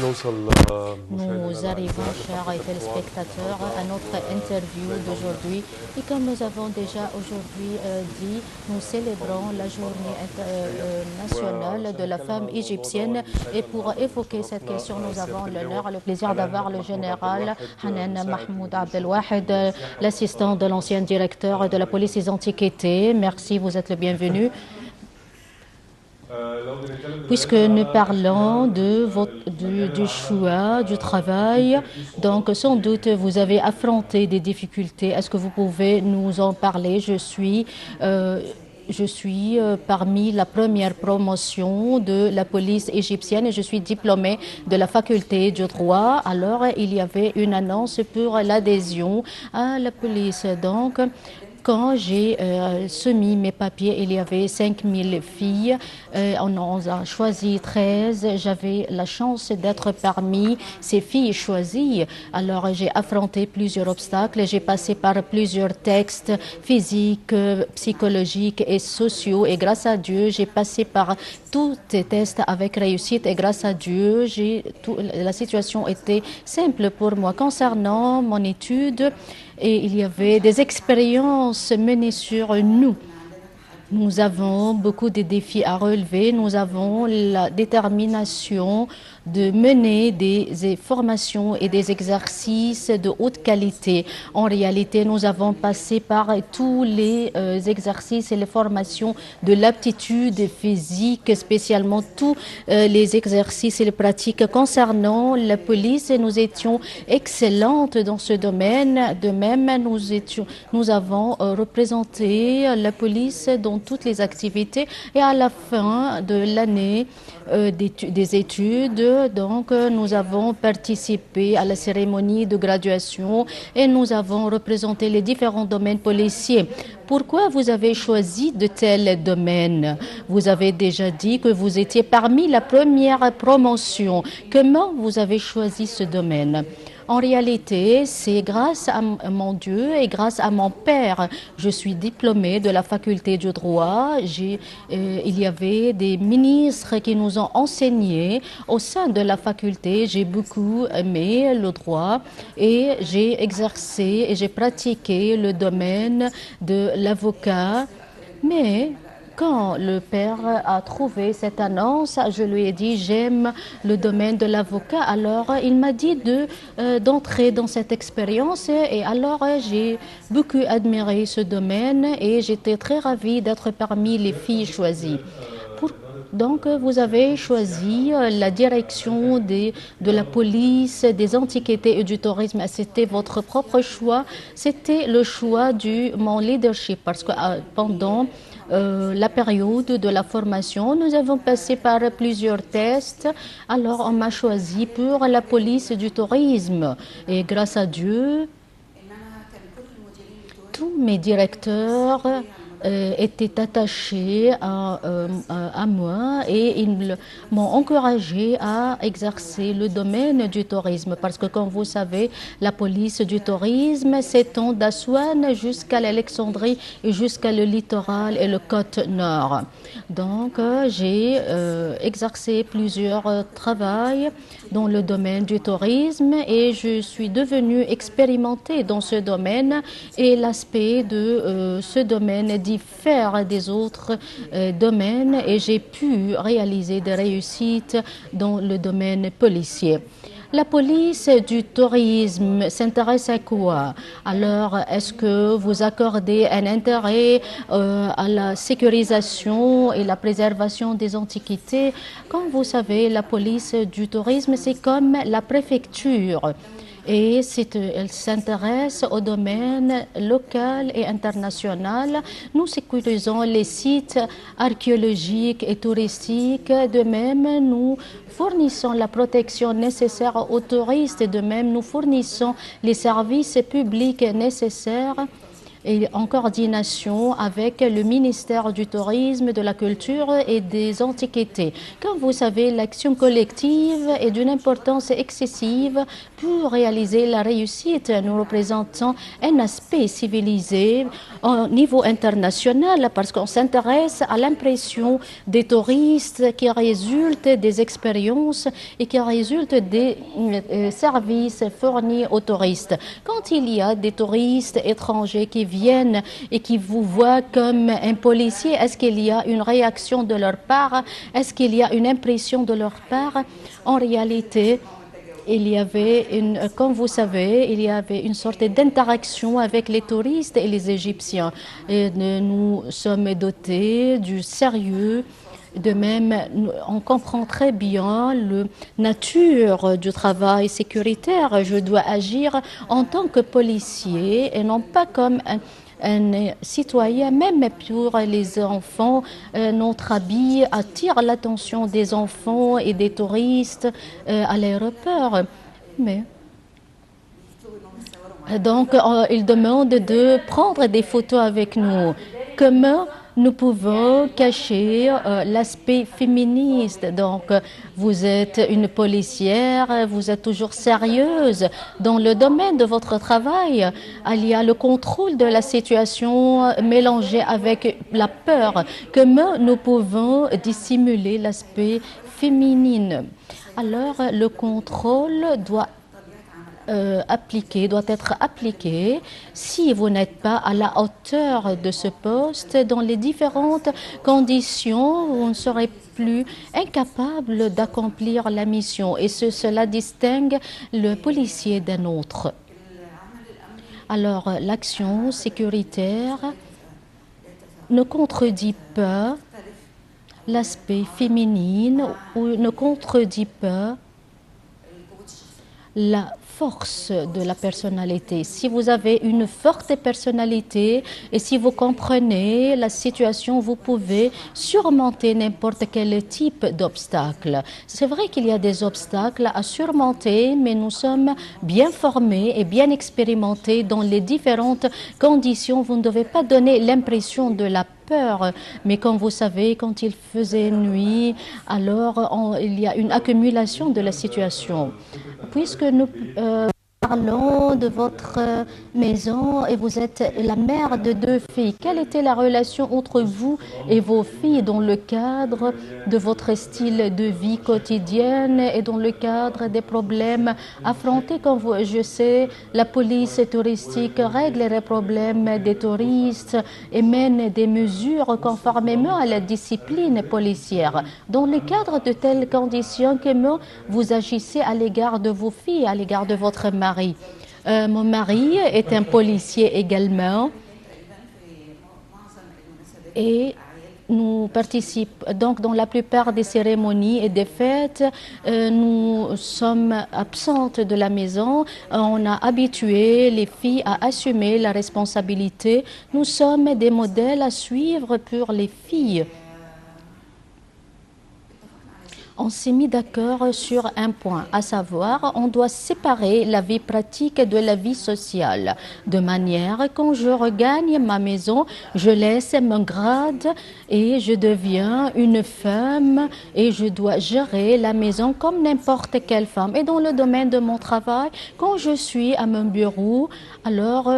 Nous arrivons, chers téléspectateurs, à notre interview d'aujourd'hui. Et comme nous avons déjà aujourd'hui dit, nous célébrons la journée nationale de la femme égyptienne. Et pour évoquer cette question, nous avons l'honneur et le plaisir d'avoir le général Hanan Mahmoud Abdelwahed, l'assistant de l'ancien directeur de la police des antiquités. Merci, vous êtes le bienvenu. Puisque nous parlons du choix, du travail, donc sans doute vous avez affronté des difficultés. Est-ce que vous pouvez nous en parler? Je suis parmi la première promotion de la police égyptienne et je suis diplômée de la faculté du droit. Alors, il y avait une annonce pour l'adhésion à la police. Donc, quand j'ai soumis mes papiers, il y avait 5000 filles. On en a choisi 13. J'avais la chance d'être parmi ces filles choisies. Alors, j'ai affronté plusieurs obstacles. J'ai passé par plusieurs textes physiques, psychologiques et sociaux. Et grâce à Dieu, j'ai passé par tous ces tests avec réussite. Et grâce à Dieu, la situation était simple pour moi. Concernant mon étude, et il y avait des expériences menées sur nous. Nous avons beaucoup de défis à relever. Nous avons la détermination de mener des formations et des exercices de haute qualité. En réalité, nous avons passé par tous les exercices et les formations de l'aptitude physique, spécialement tous les exercices et les pratiques concernant la police. Nous étions excellentes dans ce domaine. De même, nous avons représenté la police dans toutes les activités et à la fin de l'année des études, donc nous avons participé à la cérémonie de graduation et nous avons représenté les différents domaines policiers. Pourquoi vous avez choisi de tels domaines? Vous avez déjà dit que vous étiez parmi la première promotion. Comment vous avez choisi ce domaine? En réalité, c'est grâce à mon Dieu et grâce à mon père. Je suis diplômée de la faculté du droit. Il y avait des ministres qui nous ont enseigné au sein de la faculté. J'ai beaucoup aimé le droit et j'ai exercé et j'ai pratiqué le domaine de l'avocat. Mais quand le père a trouvé cette annonce, je lui ai dit j'aime le domaine de l'avocat. Alors il m'a dit d'entrer dans cette expérience et alors j'ai beaucoup admiré ce domaine et j'étais très ravie d'être parmi les filles choisies. Donc, vous avez choisi la direction de la police, des antiquités et du tourisme. C'était votre propre choix. C'était le choix de mon leadership parce que pendant la période de la formation, nous avons passé par plusieurs tests. Alors, on m'a choisi pour la police du tourisme. Et grâce à Dieu, tous mes directeurs étaient attachés à moi et ils m'ont encouragé à exercer le domaine du tourisme parce que comme vous savez, la police du tourisme s'étend d'Assouane jusqu'à l'Alexandrie et jusqu'à le littoral et le côte nord. Donc j'ai exercé plusieurs travaux dans le domaine du tourisme et je suis devenue expérimentée dans ce domaine et l'aspect de ce domaine diffère des autres domaines et j'ai pu réaliser des réussites dans le domaine policier. La police du tourisme s'intéresse à quoi? Alors, est-ce que vous accordez un intérêt à la sécurisation et la préservation des antiquités? Comme vous savez, la police du tourisme, c'est comme la préfecture. Et elle s'intéresse au domaine local et international. Nous sécurisons les sites archéologiques et touristiques. De même, nous fournissons la protection nécessaire aux touristes. De même, nous fournissons les services publics nécessaires et en coordination avec le ministère du Tourisme, de la Culture et des Antiquités. Comme vous savez, l'action collective est d'une importance excessive pour réaliser la réussite. Nous représentons un aspect civilisé au niveau international parce qu'on s'intéresse à l'impression des touristes qui résultent des expériences et qui résultent des services fournis aux touristes. Quand il y a des touristes étrangers qui viennent et qui vous voient comme un policier, est-ce qu'il y a une réaction de leur part? Est-ce qu'il y a une impression de leur part? En réalité, il y avait comme vous savez, il y avait une sorte d'interaction avec les touristes et les Égyptiens. Et nous sommes dotés du sérieux. De même, on comprend très bien la nature du travail sécuritaire. Je dois agir en tant que policier et non pas comme un citoyen, même pour les enfants. Notre habit attire l'attention des enfants et des touristes à l'aéroport. Mais donc, ils demandent de prendre des photos avec nous. Comment nous pouvons cacher l'aspect féministe? Donc, vous êtes une policière, vous êtes toujours sérieuse. Dans le domaine de votre travail, il y a le contrôle de la situation mélangé avec la peur. Comment nous pouvons dissimuler l'aspect féminin? Alors, le contrôle doit être appliqué. Si vous n'êtes pas à la hauteur de ce poste, dans les différentes conditions, vous ne serez plus incapable d'accomplir la mission. Et cela distingue le policier d'un autre. Alors, l'action sécuritaire ne contredit pas l'aspect féminin ou ne contredit pas la force de la personnalité. Si vous avez une forte personnalité et si vous comprenez la situation, vous pouvez surmonter n'importe quel type d'obstacle. C'est vrai qu'il y a des obstacles à surmonter, mais nous sommes bien formés et bien expérimentés dans les différentes conditions. Vous ne devez pas donner l'impression de la peur, mais comme vous savez, quand il faisait nuit, alors il y a une accumulation de la situation. Puisque nous parlons de votre maison et vous êtes la mère de 2 filles, quelle était la relation entre vous et vos filles dans le cadre de votre style de vie quotidienne et dans le cadre des problèmes affrontés? Comme je sais, la police touristique règle les problèmes des touristes et mène des mesures conformément à la discipline policière. Dans le cadre de telles conditions, comment vous agissez à l'égard de vos filles, à l'égard de votre mari? Mon mari est un policier également et nous participons donc dans la plupart des cérémonies et des fêtes. Nous sommes absentes de la maison. On a habitué les filles à assumer la responsabilité. Nous sommes des modèles à suivre pour les filles. On s'est mis d'accord sur un point, à savoir, on doit séparer la vie pratique de la vie sociale, de manière quand je regagne ma maison, je laisse mon grade et je deviens une femme et je dois gérer la maison comme n'importe quelle femme. Et dans le domaine de mon travail, quand je suis à mon bureau, alors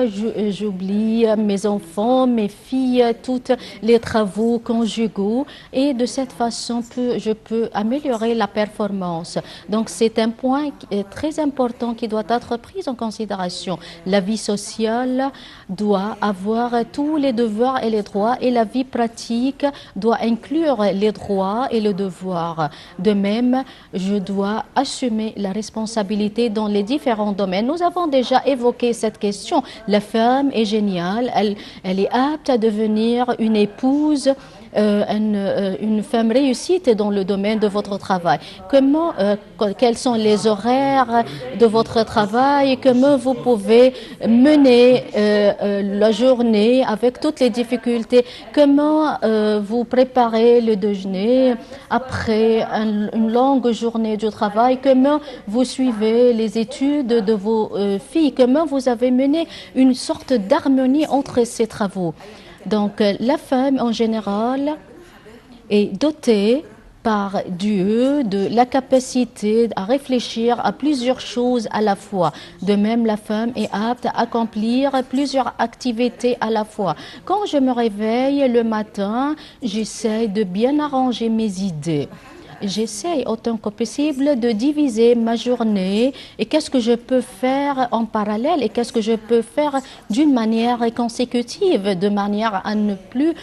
j'oublie mes enfants, mes filles, tous les travaux conjugaux et de cette façon, je peux améliorer la performance. Donc, c'est un point très important qui doit être pris en considération. La vie sociale doit avoir tous les devoirs et les droits et la vie pratique doit inclure les droits et le devoir. De même, je dois assumer la responsabilité dans les différents domaines. Nous avons déjà évoqué cette question. La femme est géniale, elle est apte à devenir une épouse une femme réussite dans le domaine de votre travail? Quels sont les horaires de votre travail? Comment vous pouvez mener la journée avec toutes les difficultés? Comment vous préparez le déjeuner après une longue journée de travail? Comment vous suivez les études de vos filles? Comment vous avez mené une sorte d'harmonie entre ces travaux? Donc, la femme en général est dotée par Dieu de la capacité à réfléchir à plusieurs choses à la fois. De même, la femme est apte à accomplir plusieurs activités à la fois. Quand je me réveille le matin, j'essaie de bien arranger mes idées. J'essaie autant que possible de diviser ma journée et qu'est-ce que je peux faire en parallèle et qu'est-ce que je peux faire d'une manière consécutive, de manière à ne plus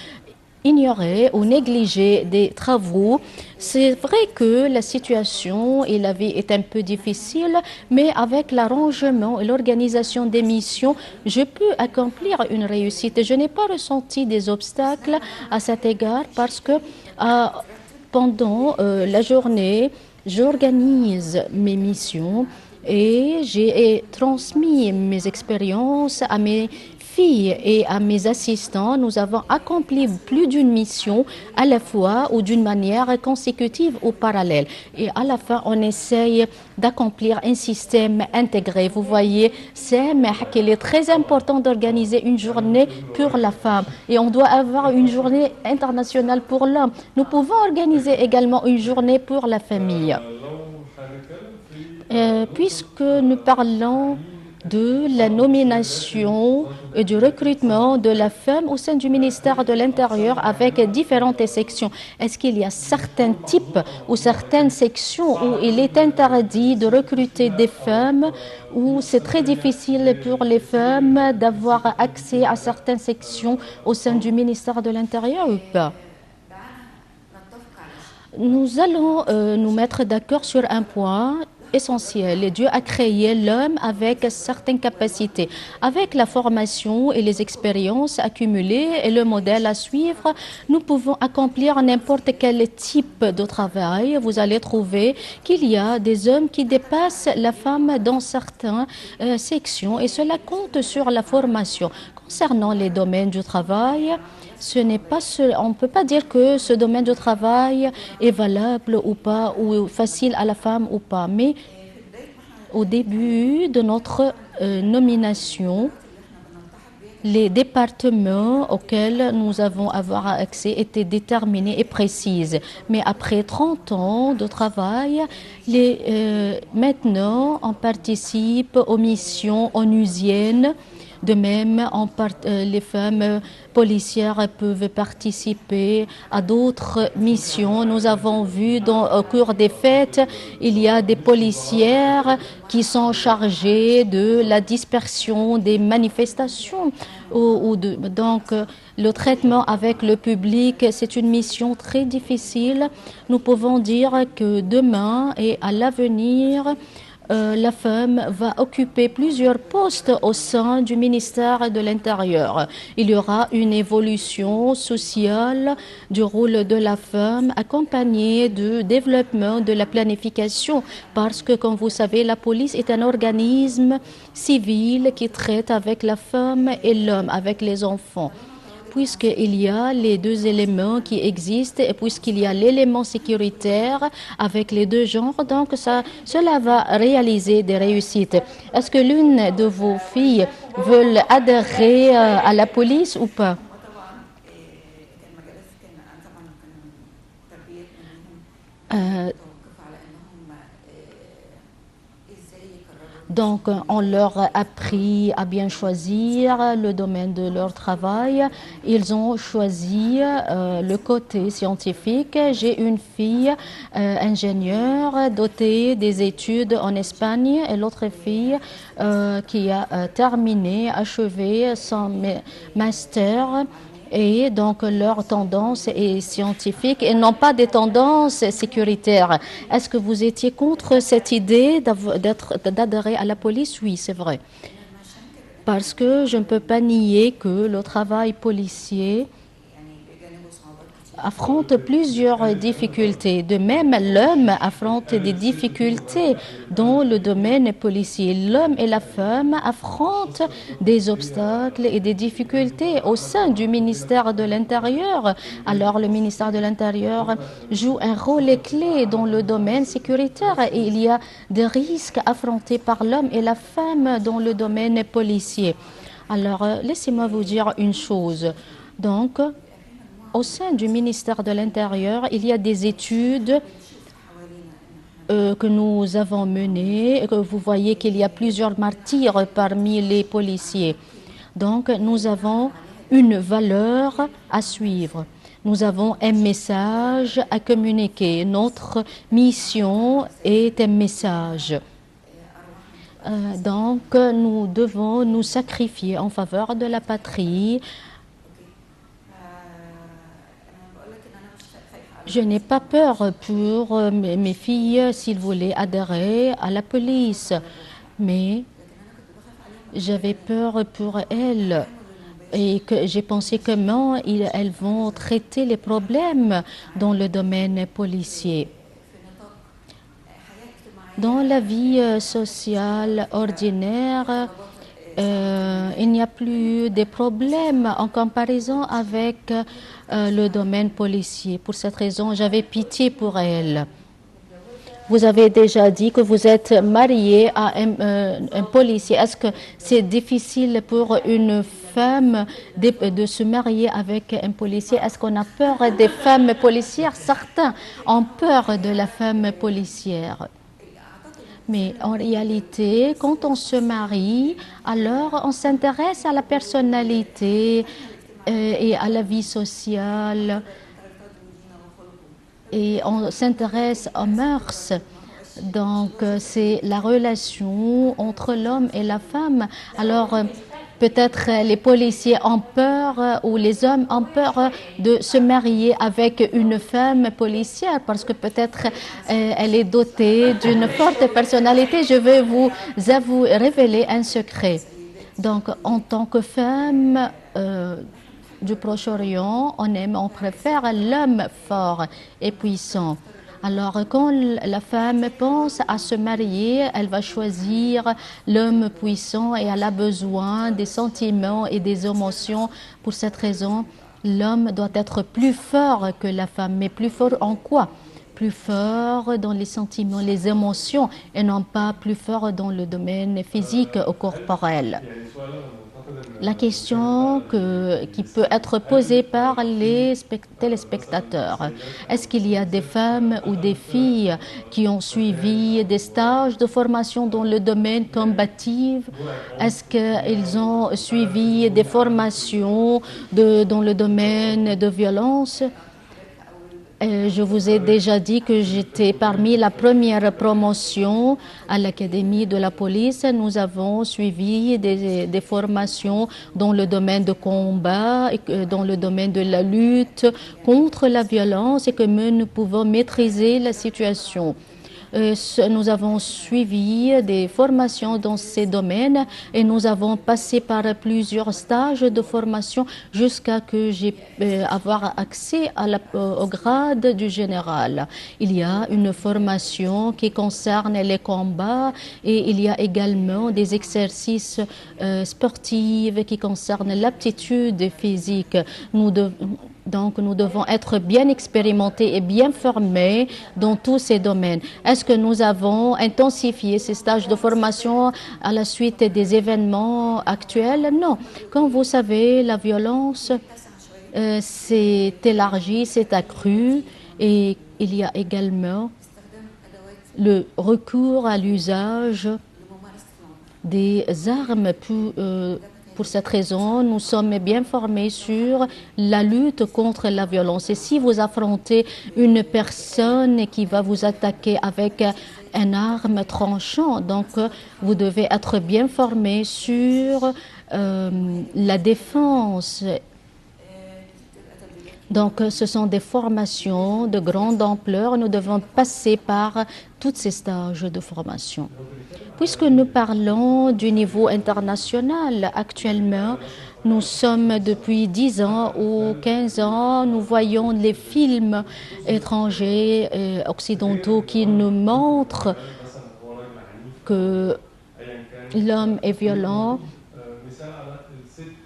ignorer ou négliger des travaux. C'est vrai que la situation et la vie est un peu difficile, mais avec l'arrangement et l'organisation des missions, je peux accomplir une réussite. Je n'ai pas ressenti des obstacles à cet égard parce que pendant la journée, j'organise mes missions et j'ai transmis mes expériences à mes filles et à mes assistants. Nous avons accompli plus d'une mission à la fois ou d'une manière consécutive ou parallèle. Et à la fin, on essaye d'accomplir un système intégré. Vous voyez, qu'il est très important d'organiser une journée pour la femme. Et on doit avoir une journée internationale pour l'homme. Nous pouvons organiser également une journée pour la famille. Puisque nous parlons de la nomination et du recrutement de la femme au sein du ministère de l'Intérieur avec différentes sections. Est-ce qu'il y a certains types ou certaines sections où il est interdit de recruter des femmes, où c'est très difficile pour les femmes d'avoir accès à certaines sections au sein du ministère de l'Intérieur ou pas? Nous allons nous mettre d'accord sur un point essentiel. Dieu a créé l'homme avec certaines capacités. Avec la formation et les expériences accumulées et le modèle à suivre, nous pouvons accomplir n'importe quel type de travail. Vous allez trouver qu'il y a des hommes qui dépassent la femme dans certaines sections et cela compte sur la formation. Concernant les domaines du travail, on ne peut pas dire que ce domaine de travail est valable ou pas, ou facile à la femme ou pas. Mais au début de notre nomination, les départements auxquels nous avons avoir accès étaient déterminés et précises. Mais après 30 ans de travail, maintenant, on participe aux missions onusiennes. De même, les femmes policières peuvent participer à d'autres missions. Nous avons vu au cours des fêtes, il y a des policières qui sont chargées de la dispersion des manifestations. Donc, le traitement avec le public, c'est une mission très difficile. Nous pouvons dire que demain et à l'avenir, la femme va occuper plusieurs postes au sein du ministère de l'Intérieur. Il y aura une évolution sociale du rôle de la femme accompagnée du développement de la planification parce que, comme vous savez, la police est un organisme civil qui traite avec la femme et l'homme, avec les enfants. Puisqu'il y a les deux éléments qui existent et puisqu'il y a l'élément sécuritaire avec les deux genres, donc cela va réaliser des réussites. Est-ce que l'une de vos filles veut adhérer à la police ou pas? Donc, on leur a appris à bien choisir le domaine de leur travail. Ils ont choisi le côté scientifique. J'ai une fille ingénieure dotée des études en Espagne et l'autre fille qui a achevé son master. Et donc, leur tendance est scientifique et non pas des tendances sécuritaires. Est-ce que vous étiez contre cette idée d'adhérer à la police? Oui, c'est vrai. Parce que je ne peux pas nier que le travail policier affronte plusieurs difficultés. De même, l'homme affronte des difficultés dans le domaine policier. L'homme et la femme affrontent des obstacles et des difficultés au sein du ministère de l'Intérieur. Alors, le ministère de l'Intérieur joue un rôle clé dans le domaine sécuritaire et il y a des risques affrontés par l'homme et la femme dans le domaine policier. Alors, laissez-moi vous dire une chose. Donc, au sein du ministère de l'Intérieur, il y a des études que nous avons menées. Vous voyez qu'il y a plusieurs martyrs parmi les policiers. Donc, nous avons une valeur à suivre. Nous avons un message à communiquer. Notre mission est un message. Donc, nous devons nous sacrifier en faveur de la patrie. Je n'ai pas peur pour mes filles s'ils voulaient adhérer à la police, mais j'avais peur pour elles et que j'ai pensé comment elles vont traiter les problèmes dans le domaine policier. Dans la vie sociale ordinaire, il n'y a plus de problèmes en comparaison avec le domaine policier. Pour cette raison, j'avais pitié pour elle. Vous avez déjà dit que vous êtes marié à un policier. Est-ce que c'est difficile pour une femme de se marier avec un policier? Est-ce qu'on a peur des femmes policières? Certains ont peur de la femme policière. Mais en réalité, quand on se marie, alors on s'intéresse à la personnalité et à la vie sociale et on s'intéresse aux mœurs. Donc, c'est la relation entre l'homme et la femme. Alors, peut-être les policiers ont peur ou les hommes ont peur de se marier avec une femme policière parce que peut-être elle est dotée d'une forte personnalité. Je vais vous révéler un secret. Donc, en tant que femme du Proche-Orient, on préfère l'homme fort et puissant. Alors, quand la femme pense à se marier, elle va choisir l'homme puissant et elle a besoin des sentiments et des émotions. Pour cette raison, l'homme doit être plus fort que la femme. Mais plus fort en quoi? Plus fort dans les sentiments, les émotions et non pas plus fort dans le domaine physique ou corporel. La question qui peut être posée par les téléspectateurs, est-ce qu'il y a des femmes ou des filles qui ont suivi des stages de formation dans le domaine combatif? Est-ce qu'ils ont suivi des formations dans le domaine de violence? Je vous ai déjà dit que j'étais parmi la première promotion à l'Académie de la police. Nous avons suivi des formations dans le domaine de combat, dans le domaine de la lutte contre la violence et que nous pouvons maîtriser la situation. Nous avons suivi des formations dans ces domaines et nous avons passé par plusieurs stages de formation jusqu'à que j'ai avoir accès au grade du général. Il y a une formation qui concerne les combats et il y a également des exercices sportifs qui concernent l'aptitude physique. Donc, nous devons être bien expérimentés et bien formés dans tous ces domaines. Est-ce que nous avons intensifié ces stages de formation à la suite des événements actuels? Non. Comme vous savez, la violence s'est élargie, s'est accrue et il y a également le recours à l'usage des armes pour cette raison, nous sommes bien formés sur la lutte contre la violence. Et si vous affrontez une personne qui va vous attaquer avec une arme tranchante, donc vous devez être bien formé sur la défense. Donc, ce sont des formations de grande ampleur. Nous devons passer par tous ces stages de formation. Puisque nous parlons du niveau international, actuellement, nous sommes depuis 10 ans ou 15 ans, nous voyons les films étrangers et occidentaux qui nous montrent que l'homme est violent.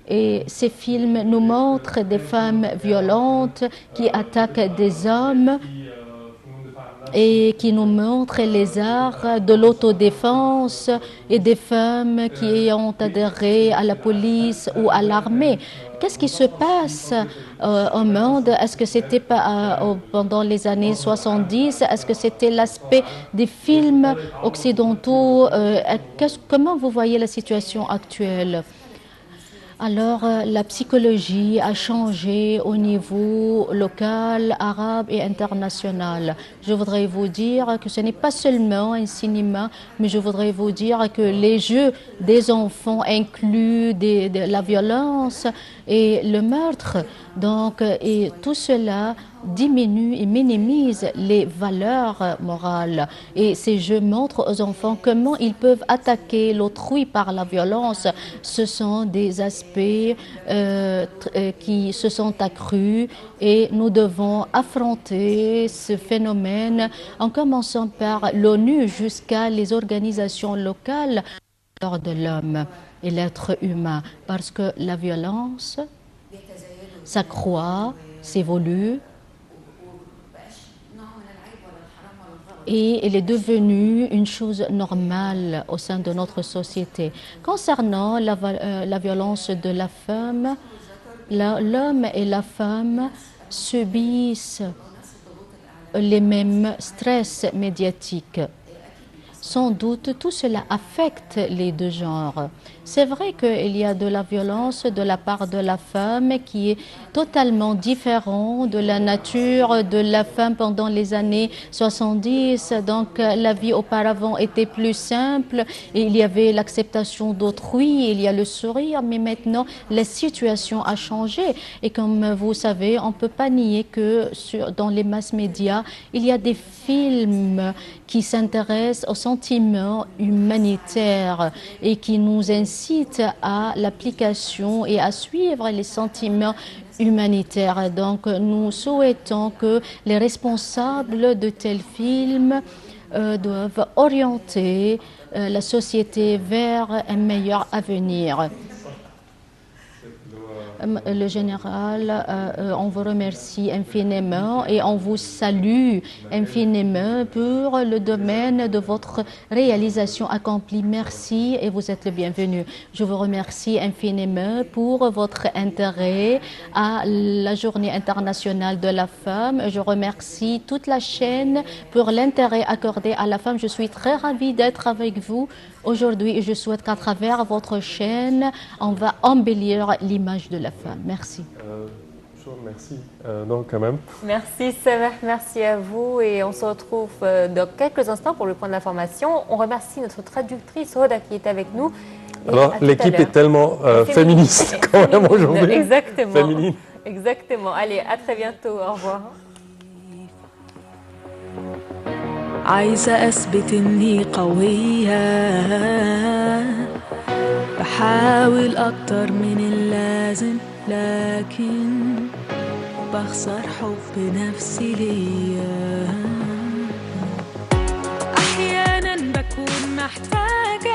Et ces films nous montrent des femmes violentes qui attaquent des hommes et qui nous montrent les arts de l'autodéfense et des femmes qui ont adhéré à la police ou à l'armée. Qu'est-ce qui se passe au monde? Est-ce que c'était pendant les années 70? Est-ce que c'était l'aspect des films occidentaux? Comment vous voyez la situation actuelle? Alors, la psychologie a changé au niveau local, arabe et international. Je voudrais vous dire que ce n'est pas seulement un cinéma, mais je voudrais vous dire que les jeux des enfants incluent la violence et le meurtre. Donc, et tout cela diminue et minimise les valeurs morales. Et ces jeux montrent aux enfants comment ils peuvent attaquer l'autrui par la violence. Ce sont des aspects qui se sont accrus et nous devons affronter ce phénomène en commençant par l'ONU jusqu'à les organisations locales de l'homme et l'être humain. Parce que la violence s'accroît, s'évolue et elle est devenue une chose normale au sein de notre société. Concernant la violence de la femme, l'homme et la femme subissent les mêmes stress médiatiques. Sans doute, tout cela affecte les deux genres. C'est vrai qu'il y a de la violence de la part de la femme qui est totalement différente de la nature de la femme pendant les années 70. Donc, la vie auparavant était plus simple et il y avait l'acceptation d'autrui, il y a le sourire, mais maintenant, la situation a changé. Et comme vous savez, on ne peut pas nier que dans les masses médias, il y a des films qui s'intéressent aux sentiments humanitaires et qui nous incitent à l'application et à suivre les sentiments humanitaires. Donc, nous souhaitons que les responsables de tels films doivent orienter la société vers un meilleur avenir. Le général, on vous remercie infiniment et on vous salue infiniment pour le domaine de votre réalisation accomplie. Merci et vous êtes le bienvenu. Je vous remercie infiniment pour votre intérêt à la Journée internationale de la femme. Je remercie toute la chaîne pour l'intérêt accordé à la femme. Je suis très ravie d'être avec vous aujourd'hui et je souhaite qu'à travers votre chaîne, on va embellir l'image de la femme. Merci. Merci. Donc, quand même. Merci, Sameh. Merci à vous. Et on se retrouve dans quelques instants pour le point de l'information. On remercie notre traductrice, Roda, qui est avec nous. Alors, l'équipe est tellement féministe quand même aujourd'hui. Exactement. Féminine. Exactement. Allez, à très bientôt. Au revoir. عايزة أثبت إني قوية بحاول أكتر من اللازم لكن بخسر حب نفسي ليا أحيانا بكون محتاجة